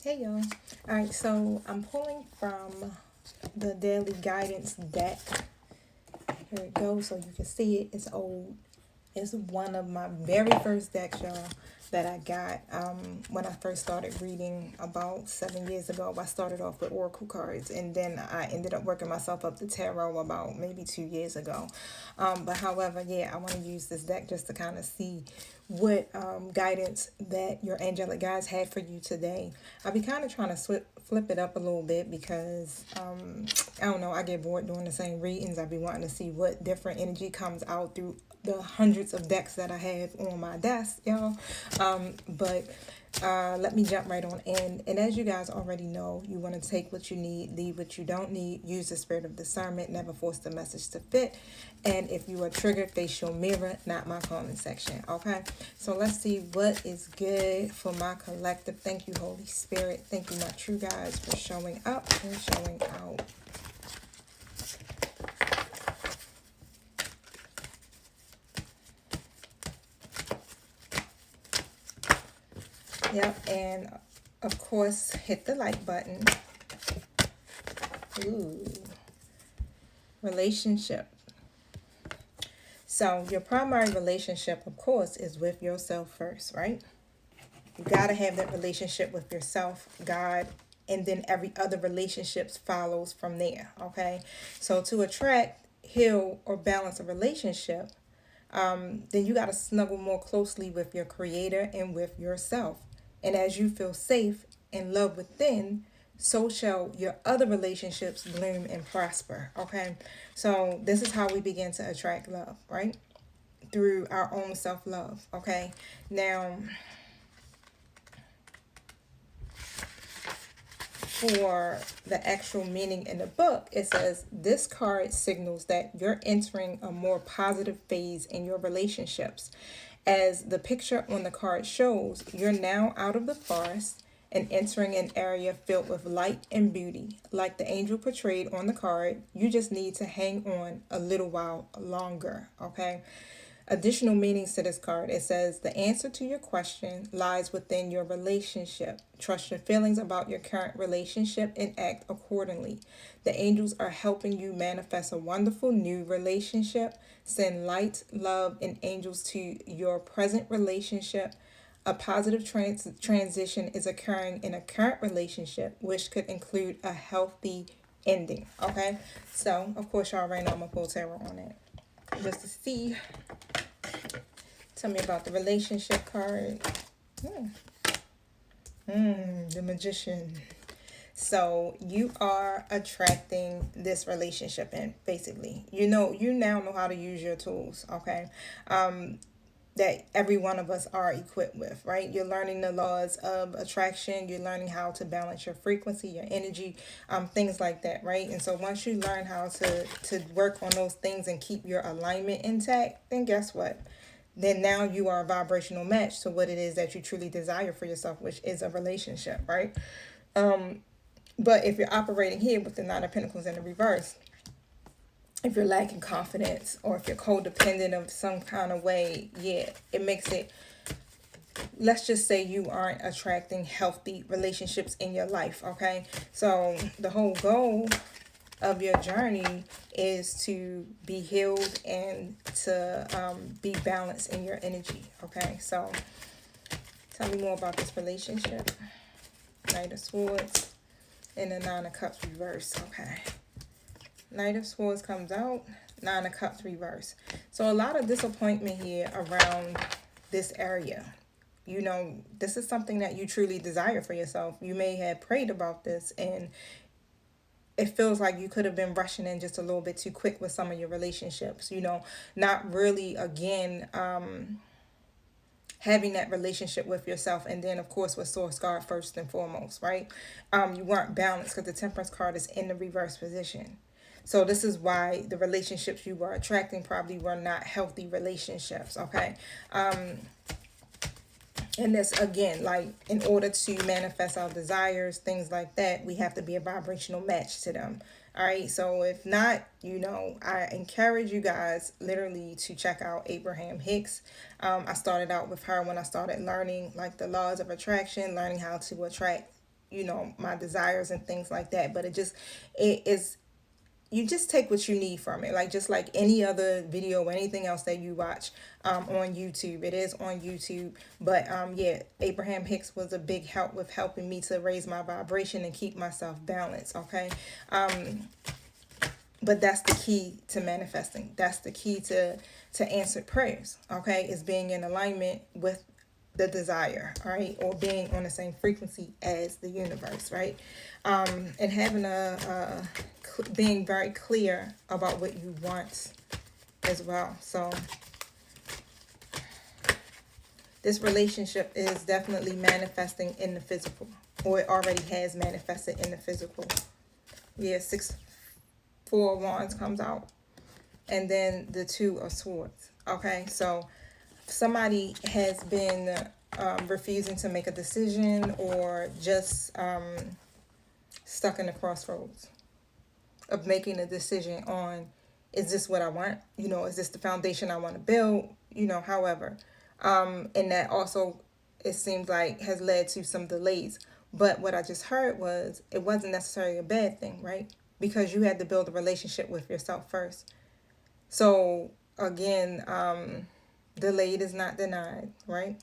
Hey y'all. Alright, so I'm pulling from the Daily Guidance deck. Here it goes so you can see it. It's old. It's one of my very first decks, y'all, that I got when I first started reading about 7 years ago. I started off with Oracle cards, and then I ended up working myself up to tarot about maybe 2 years ago. But however, yeah, I want to use this deck just to kind of see what guidance that your angelic guides had for you today. I'll be kind of trying to flip it up a little bit because I don't know, I get bored doing the same readings. I'll be wanting to see what different energy comes out through the hundreds of decks that I have on my desk, y'all. But let me jump right on in. And as you guys already know, you want to take what you need, leave what you don't need, use the spirit of discernment, never force the message to fit. And if you are triggered, face your mirror, not my comment section. Okay, so let's see what is good for my collective. Thank you, Holy Spirit. Thank you, my true guides, for showing up and showing out. Yep, and of course, hit the like button. Ooh, relationship. So your primary relationship, of course, is with yourself first, right? You got to have that relationship with yourself, God, and then every other relationships follows from there, okay? So to attract, heal, or balance a relationship, then you got to snuggle more closely with your creator and with yourself. And as you feel safe and love within, so shall your other relationships bloom and prosper. Okay. So this is how we begin to attract love, right? Through our own self-love. Okay. Now, for the actual meaning in the book, it says this card signals that you're entering a more positive phase in your relationships. As the picture on the card shows, you're now out of the forest and entering an area filled with light and beauty. Like the angel portrayed on the card, you just need to hang on a little while longer, okay? Additional meanings to this card. It says the answer to your question lies within your relationship. Trust your feelings about your current relationship and act accordingly. The angels are helping you manifest a wonderful new relationship. Send light, love, and angels to your present relationship. A positive transition is occurring in a current relationship, which could include a healthy ending. Okay, so of course, y'all right now I'm gonna pull tarot on it just to see. Tell me about the relationship card. The Magician. So you are attracting this relationship in, basically. You now know how to use your tools, okay? That every one of us are equipped with, right? You're learning the laws of attraction. You're learning how to balance your frequency, your energy, things like that, right? And so once you learn how to work on those things and keep your alignment intact, then guess what? Then now you are a vibrational match to what it is that you truly desire for yourself, which is a relationship, right? But if you're operating here with the Nine of Pentacles in the reverse, if you're lacking confidence or if you're codependent of some kind of way, yeah, it makes it, let's just say you aren't attracting healthy relationships in your life, okay? So the whole goal of your journey is to be healed and to be balanced in your energy, okay? So tell me more about this relationship. Knight of Swords and the Nine of Cups reverse, okay? Knight of Swords comes out, Nine of Cups reverse. So a lot of disappointment here around this area. You know, this is something that you truly desire for yourself. You may have prayed about this and it feels like you could have been rushing in just a little bit too quick with some of your relationships, you know, not really, again, having that relationship with yourself. And then, of course, with Source Guard first and foremost, right? You weren't balanced because the Temperance card is in the reverse position. So this is why the relationships you were attracting probably were not healthy relationships, okay? And this, again, like, in order to manifest our desires, things like that, we have to be a vibrational match to them. All right. So if not, you know, I encourage you guys literally to check out Abraham Hicks. I started out with her when I started learning like the laws of attraction, learning how to attract, my desires and things like that. But it is, you just take what you need from it, like just like any other video or anything else that you watch on YouTube. It is on YouTube. But yeah, Abraham Hicks was a big help with helping me to raise my vibration and keep myself balanced. Okay. But that's the key to manifesting. That's the key to answered prayers. Okay, is being in alignment with the desire, all right, or being on the same frequency as the universe, right? And having being very clear about what you want as well. So this relationship is definitely manifesting in the physical, or it already has manifested in the physical. Yeah, 4 of Wands comes out, and then the 2 of Swords. Okay, so somebody has been refusing to make a decision, or just stuck in the crossroads of making a decision on, is this what I want? Is this the foundation I want to build? However. And that also, it seems like, has led to some delays. But what I just heard was, it wasn't necessarily a bad thing, right? Because you had to build a relationship with yourself first. So again, delayed is not denied, right?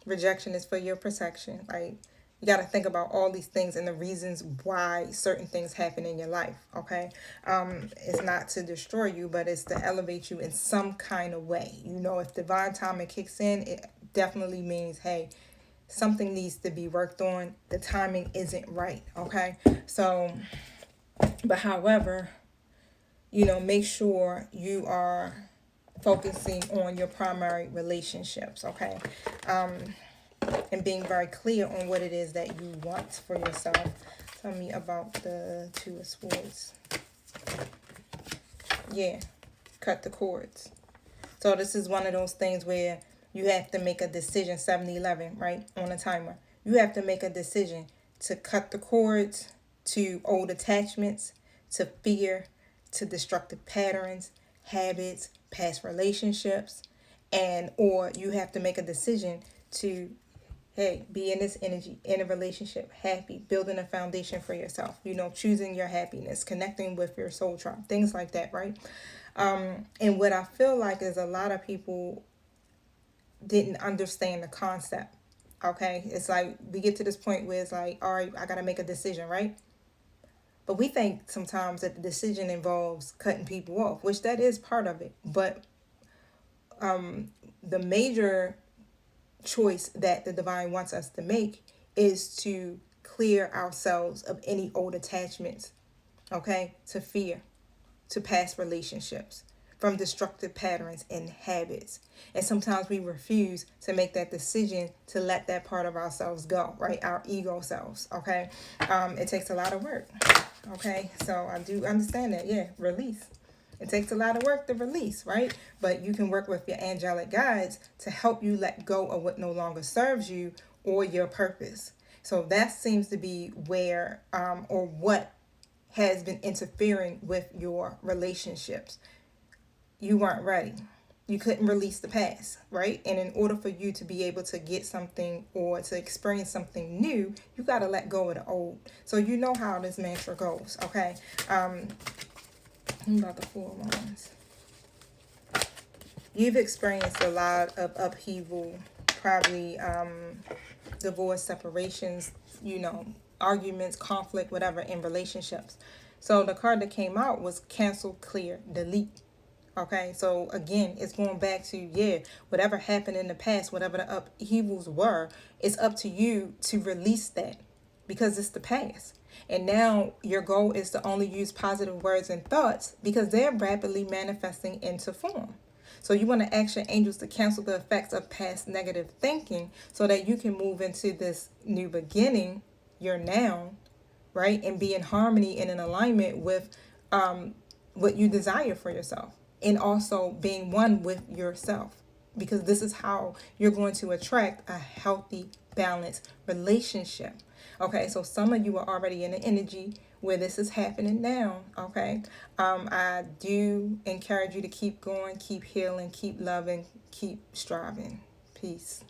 Rejection is for your protection. Like, you got to think about all these things and the reasons why certain things happen in your life, okay? It's not to destroy you, but it's to elevate you in some kind of way. If divine timing kicks in, it definitely means, hey, something needs to be worked on. The timing isn't right, okay? So, but however, make sure you are focusing on your primary relationships, okay? And being very clear on what it is that you want for yourself. Tell me about the 2 of Swords. Yeah, cut the cords. So this is one of those things where you have to make a decision, 7-11, right, on a timer. You have to make a decision to cut the cords to old attachments, to fear, to destructive patterns, habits, past relationships, or you have to make a decision to, hey, be in this energy, in a relationship, happy, building a foundation for yourself, choosing your happiness, connecting with your soul tribe, things like that, right? And what I feel like is a lot of people didn't understand the concept, okay? It's like we get to this point where it's like, all right, I got to make a decision, right? But we think sometimes that the decision involves cutting people off, which that is part of it. But the major choice that the divine wants us to make is to clear ourselves of any old attachments, okay, to fear, to past relationships, from destructive patterns and habits. And sometimes we refuse to make that decision to let that part of ourselves go, right? Our ego selves, okay? It takes a lot of work, okay? So I do understand that, yeah, release. It takes a lot of work to release, right? But you can work with your angelic guides to help you let go of what no longer serves you or your purpose. So that seems to be where, or what has been interfering with your relationships. You weren't ready. You couldn't release the past, right? And in order for you to be able to get something or to experience something new, you got to let go of the old. So you know how this mantra goes, okay? About the 4 of Wands. You've experienced a lot of upheaval, probably divorce, separations, arguments, conflict, whatever, in relationships. So the card that came out was cancel, clear, delete. Okay, so again, it's going back to, whatever happened in the past, whatever the upheavals were, it's up to you to release that, because it's the past. And now your goal is to only use positive words and thoughts, because they're rapidly manifesting into form. So you want to ask your angels to cancel the effects of past negative thinking so that you can move into this new beginning, your now, right? And be in harmony and in alignment with what you desire for yourself. And also being one with yourself. Because this is how you're going to attract a healthy, balanced relationship. Okay, so some of you are already in the energy where this is happening now. Okay, I do encourage you to keep going, keep healing, keep loving, keep striving. Peace.